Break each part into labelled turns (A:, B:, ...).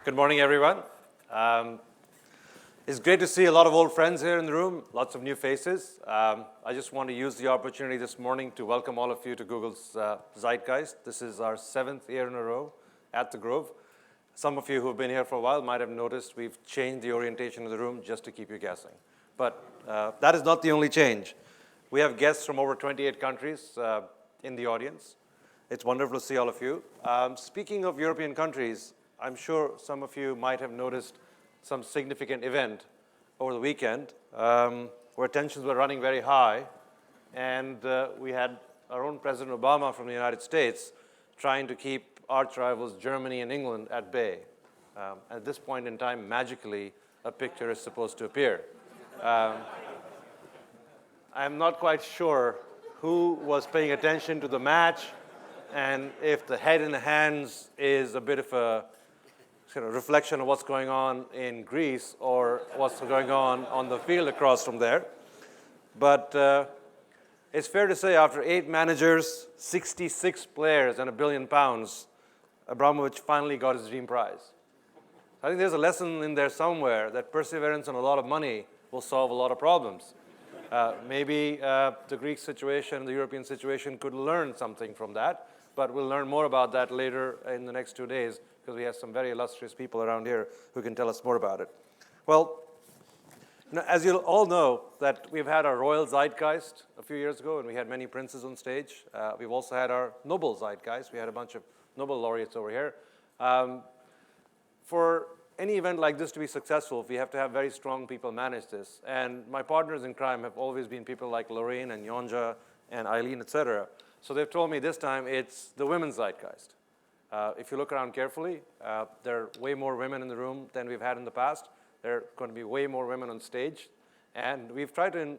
A: Good morning, everyone. It's great to see a lot of old friends here in the room, lots of new faces. I just want to use the opportunity this morning to welcome all of you to Google's Zeitgeist. This is our 7th year in a row at the Grove. Some of you who have been here for a while might have noticed we've changed the orientation of the room just to keep you guessing. But that is not the only change. We have guests from over 28 countries in the audience. It's wonderful to see all of you. Speaking of European countries, I'm sure some of you might have noticed some significant event over the weekend where tensions were running very high, and we had our own President Obama from the United States trying to keep arch rivals Germany and England at bay. At this point in time, magically, a picture is supposed to appear. I'm not quite sure who was paying attention to the match, and if the head in the hands is a bit of a sort of reflection of what's going on in Greece or what's going on the field across from there. But it's fair to say after 8 managers, 66 players, and £1 billion, Abramovich finally got his dream prize. I think there's a lesson in there somewhere that perseverance and a lot of money will solve a lot of problems. Maybe the Greek situation, the European situation could learn something from that, but we'll learn more about that later in the next 2 days because we have some very illustrious people around here who can tell us more about it. Well, as you all know, that we've had our Royal Zeitgeist a few years ago, and we had many princes on stage. We've also had our Nobel Zeitgeist. We had a bunch of Nobel laureates over here. For any event like this to be successful, we have to have very strong people manage this. And my partners in crime have always been people like Lorraine and Yonja and Eileen, et cetera. So they've told me this time it's the women's Zeitgeist. If you look around carefully, there are way more women in the room than we've had in the past. There are going to be way more women on stage. And we've tried to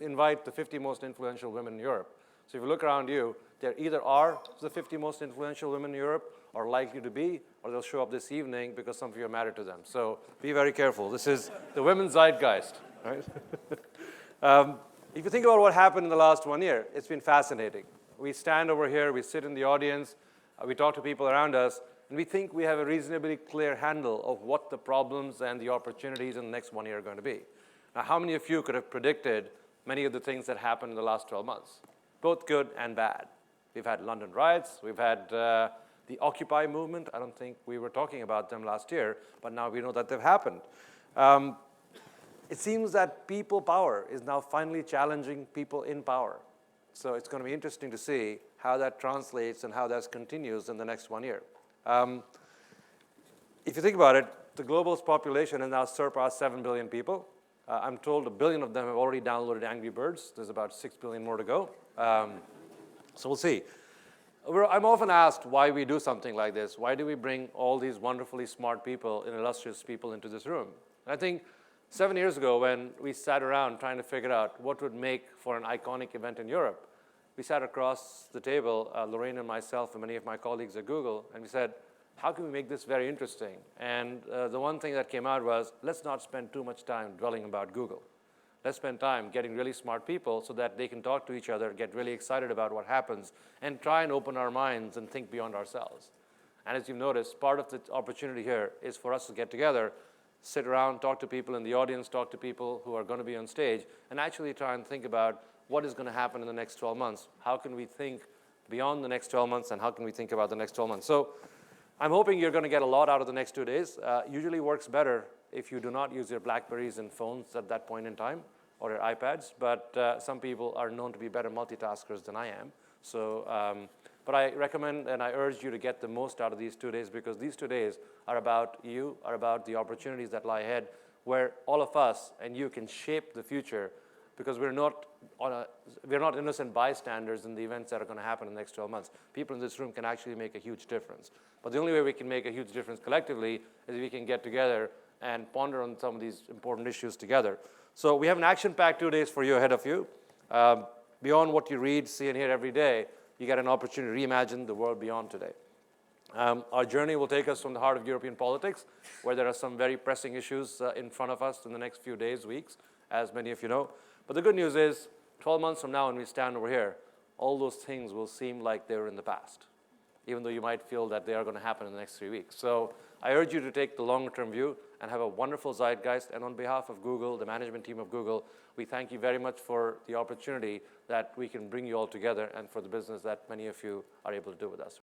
A: invite the 50 most influential women in Europe. So if you look around you, there either are the 50 most influential women in Europe, or likely to be, or they'll show up this evening because some of you are married to them. So be very careful. This is the women's Zeitgeist, right? If you think about what happened in the last 1 year, it's been fascinating. We stand over here, we sit in the audience, we talk to people around us, and we think we have a reasonably clear handle of what the problems and the opportunities in the next 1 year are going to be. Now, how many of you could have predicted many of the things that happened in the last 12 months? Both good and bad. We've had London riots, we've had the Occupy movement. I don't think we were talking about them last year, but now we know that they've happened. It seems that people power is now finally challenging people in power. So it's going to be interesting to see how that translates and how that continues in the next 1 year. If you think about it, the global population has now surpassed 7 billion people. I'm told 1 billion of them have already downloaded Angry Birds. There's about 6 billion more to go. So we'll see. I'm often asked why we do something like this. Why do we bring all these wonderfully smart people and illustrious people into this room? And I think 7 years ago, when we sat around trying to figure out what would make for an iconic event in Europe, we sat across the table, Lorraine and myself and many of my colleagues at Google, and we said, how can we make this very interesting? And the one thing that came out was, let's not spend too much time dwelling about Google. Let's spend time getting really smart people so that they can talk to each other, get really excited about what happens, and try and open our minds and think beyond ourselves. And as you've noticed, part of the opportunity here is for us to get together, sit around, talk to people in the audience, talk to people who are going to be on stage, and actually try and think about what is going to happen in the next 12 months. How can we think beyond the next 12 months, and how can we think about the next 12 months? So I'm hoping you're going to get a lot out of the next 2 days. Usually works better if you do not use your BlackBerries and phones at that point in time, or your iPads, but some people are known to be better multitaskers than I am. So, but I recommend and I urge you to get the most out of these 2 days, because these 2 days are about you, are about the opportunities that lie ahead, where all of us and you can shape the future, because we're not innocent bystanders in the events that are going to happen in the next 12 months. People in this room can actually make a huge difference. But the only way we can make a huge difference collectively is if we can get together and ponder on some of these important issues together. So we have an action-packed 2 days for you ahead of you. Beyond what you read, see, and hear every day, you get an opportunity to reimagine the world beyond today. Our journey will take us from the heart of European politics, where there are some very pressing issues in front of us in the next few days, weeks, as many of you know. But the good news is, 12 months from now when we stand over here, all those things will seem like they were in the past. even though you might feel that they are going to happen in the next 3 weeks. So I urge you to take the longer-term view and have a wonderful Zeitgeist. And on behalf of Google, the management team of Google, we thank you very much for the opportunity that we can bring you all together and for the business that many of you are able to do with us.